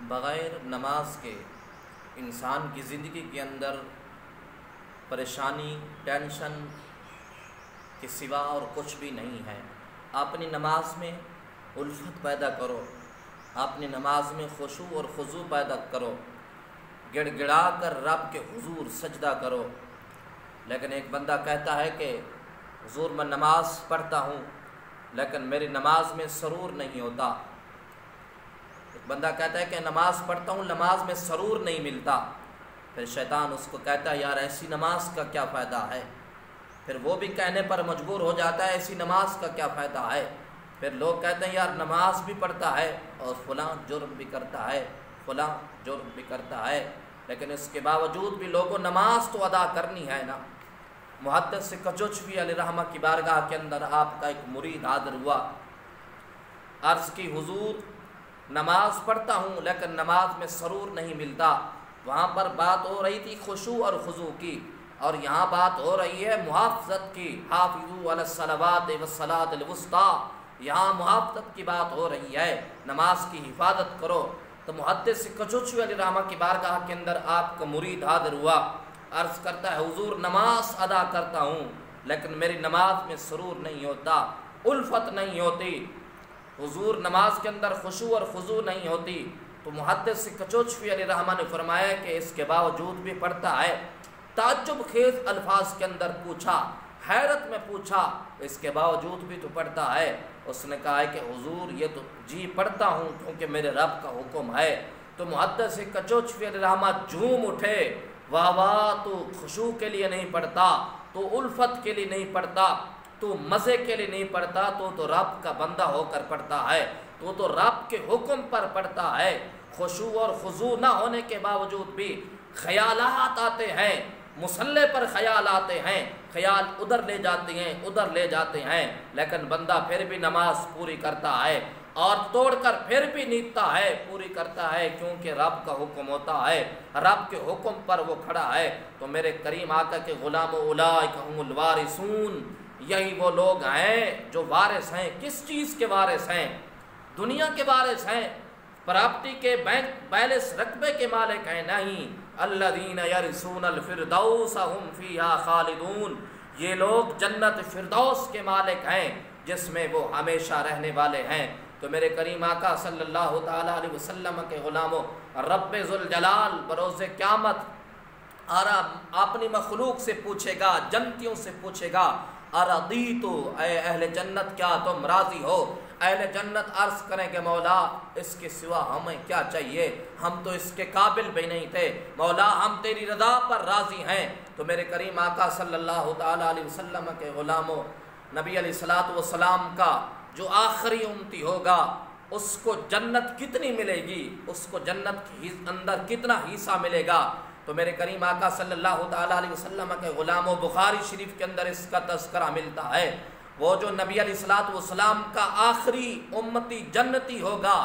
بغیر نماز کے انسان کی زندگی کے اندر پریشانی ٹینشن کے سوا اور کچھ بھی نہیں ہے۔ اپنی نماز میں الفت پیدا کرو، اپنی نماز میں خشوع اور خضوع پیدا کرو، گڑ گڑا کر رب کے حضور سجدہ کرو۔ لیکن ایک بندہ کہتا ہے کہ حضور میں نماز پڑھتا ہوں لیکن میری نماز میں سرور نہیں ہوتا۔ ایک بندہ کہتا ہے کہ نماز پڑھتا ہوں، نماز میں سرور نہیں ملتا۔ پھر شیطان اس کو کہتا ہے یار ایسی نماز کا کیا فائدہ ہے؟ پھر وہ بھی کہنے پر مجبور ہو جاتا ہے ایسی نماز کا کیا فائدہ ہے؟ پھر لوگ کہتے ہیں یار نماز بھی پڑھتا ہے اور فلاں جرم بھی کرتا ہے، فلاں جرم بھی کرتا ہے، لیکن اس کے باوجود بھی لوگوں نماز تو ادا کرنی ہے نا۔ محدث کچوچوی علیہ رحمہ کی بارگاہ کے اندر آپ کا ایک مرید حاضر ہوا، عرض کی حضور نماز پڑھتا ہوں لیکن نماز میں سرور نہیں ملتا۔ وہاں پر بات ہو رہی تھی خشوع اور خضوع کی، اور یہاں بات ہو رہی ہے محافظت کی، حافظوا علی الصلوات والصلاۃ الوسطیٰ، یہاں محافظت کی بات ہو رہی ہے، نماز کی حفاظت کرو۔ تو محدث کچوچوی علیہ رحمہ کی بارگاہ کے اندر آپ کا مرید حاضر ہوا، عرض کرتا ہے حضور نماز ادا کرتا ہوں لیکن میری نماز میں سرور نہیں ہوتا، الفت نہیں ہوتی، حضور نماز کے اندر خشوع اور خضوع نہیں ہوتی۔ تو محدث کچوچوی علیہ رحمہ نے فرمایا کہ اس کے باوجود بھی پڑھتا ہے۔ تعجب خیز الفاظ کے اندر پوچھا، حیرت میں پوچھا اس کے باوجود بھی تو پڑھتا ہے؟ اس نے کہا ہے کہ حضور یہ تو جی پڑھتا ہوں کیونکہ میرے رب کا حکم ہے۔ تو محدث کچوچوی علیہ رحمہ جھوم اٹھے، واہ واہ تو خشوع کے لیے نہیں پڑھتا، تو الفت کے لیے نہیں پڑھتا، تو مزے کے لیے نہیں پڑھتا، تو رب کا بندہ ہو کر پڑھتا ہے، تو رب کے حکم پر پڑھتا ہے۔ خشوع اور خضوع نہ ہونے کے باوجود بھی خیالات آتے ہیں، مصلے پر خیال آتے ہیں، خیال ادھر لے جاتے ہیں ادھر لے جاتے ہیں، لیکن بندہ پھر بھی نماز پوری کرتا ہے اور توڑ کر پھر بھی نیتا ہے، پوری کرتا ہے، کیونکہ رب کا حکم ہوتا ہے، رب کے حکم پر وہ کھڑا ہے۔ تو میرے کریم آقا کے غلام اولئک هم الوارثون، یہی وہ لوگ ہیں جو وارث ہیں۔ کس چیز کے وارث ہیں؟ دنیا کے وارث ہیں، پراپرٹی کے بینک بیلنس رقبے کے مالک ہیں نہیں۔ الذین یرثون الفردوس هم فیہا خالدون، یہ لوگ جنت فردوس کے مالک ہیں جس میں وہ ہمیشہ رہنے والے ہیں۔ تو میرے کریم آقا صلی اللہ تعالیٰ علیہ وسلم کے غلاموں، رب ذوالجلال بروز قیامت اپنی مخلوق سے پوچھے گا، جنتیوں سے پوچھے گا، اردیتو، اے اہل جنت کیا تم راضی ہو؟ اہل جنت عرض کریں کہ مولا اس کے سوا ہمیں کیا چاہیے، ہم تو اس کے قابل بھی نہیں تھے، مولا ہم تیری رضا پر راضی ہیں۔ تو میرے کریم آقا صلی اللہ تعالیٰ علیہ وسلم کے غلاموں، نبی علیہ الصلوۃ والسلام کا جو آخری امتی ہوگا اس کو جنت کتنی ملے گی، اس کو جنت کے اندر کتنا حصہ ملے گا؟ تو میرے کریم آقا صلی اللہ تعالیٰ علیہ وسلم کے غلاموں، بخاری شریف کے اندر اس کا تذکرہ ملتا ہے۔ وہ جو نبی علیہ الصلوۃ والسلام کا آخری امتی جنتی ہوگا،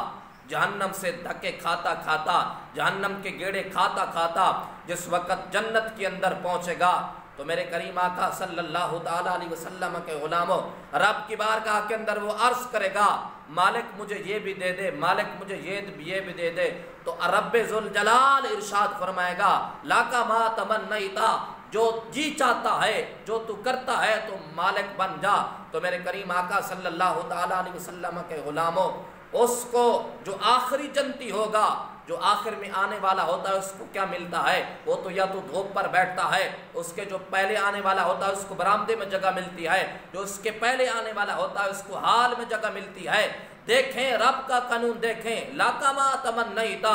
جہنم سے دھکے کھاتا کھاتا، جہنم کے گیڑے کھاتا کھاتا جس وقت جنت کے اندر پہنچے گا، تو میرے کریم آقا صلی اللہ تعالیٰ علیہ وسلم کے غلاموں، رب کی بارگاہ کے اندر وہ عرض کرے گا مالک مجھے یہ بھی دے دے، مالک مجھے یہ بھی دے دے۔ تو رب ذوالجلال ارشاد فرمائے گا لاکا ما تمنیتا، جو جی چاہتا ہے، جو تو کرتا ہے تو مالک بن جا۔ تو میرے کریم آقا صلی اللہ تعالیٰ علیہ وسلم کے غلاموں، اس کو جو آخری جنتی ہوگا، جو آخر میں آنے والا ہوتا ہے، اس کو کیا ملتا ہے؟ وہ تو یا تو دھوپ پر بیٹھتا ہے، اس کے جو پہلے آنے والا ہوتا ہے اس کو برآمدے میں جگہ ملتی ہے، جو اس کے پہلے آنے والا ہوتا ہے اس کو حال میں جگہ ملتی ہے۔ دیکھیں رب کا قانون، دیکھیں لاکا ما تمنیتا،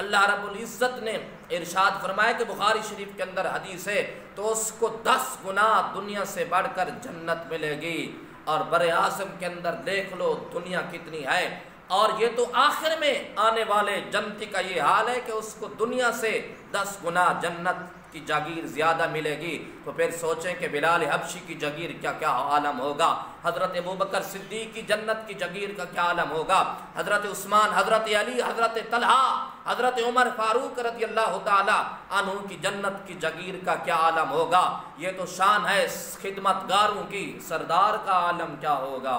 اللہ رب العزت نے ارشاد فرمایا کہ بخاری شریف کے اندر حدیث ہے، تو اس کو 10 گنا دنیا سے بڑھ کر جنت ملے گی۔ اور بر اعظم کے اندر دیکھ لو دنیا کتنی ہے، اور یہ تو آخر میں آنے والے جنتی کا یہ حال ہے کہ اس کو دنیا سے 10 گنا جنت کی جاگیر زیادہ ملے گی۔ تو پھر سوچیں کہ بلال حبشی کی جاگیر کیا کیا عالم ہوگا، حضرت ابوبکر صدیق کی جنت کی جاگیر کا کیا عالم ہوگا، حضرت عثمان، حضرت علی، حضرت طلحہ، حضرت عمر فاروق رضی اللہ تعالی عنہ کی جنت کی جاگیر کا کیا عالم ہوگا۔ یہ تو شان ہے خدمت گاروں کی، سردار کا عالم کیا ہوگا۔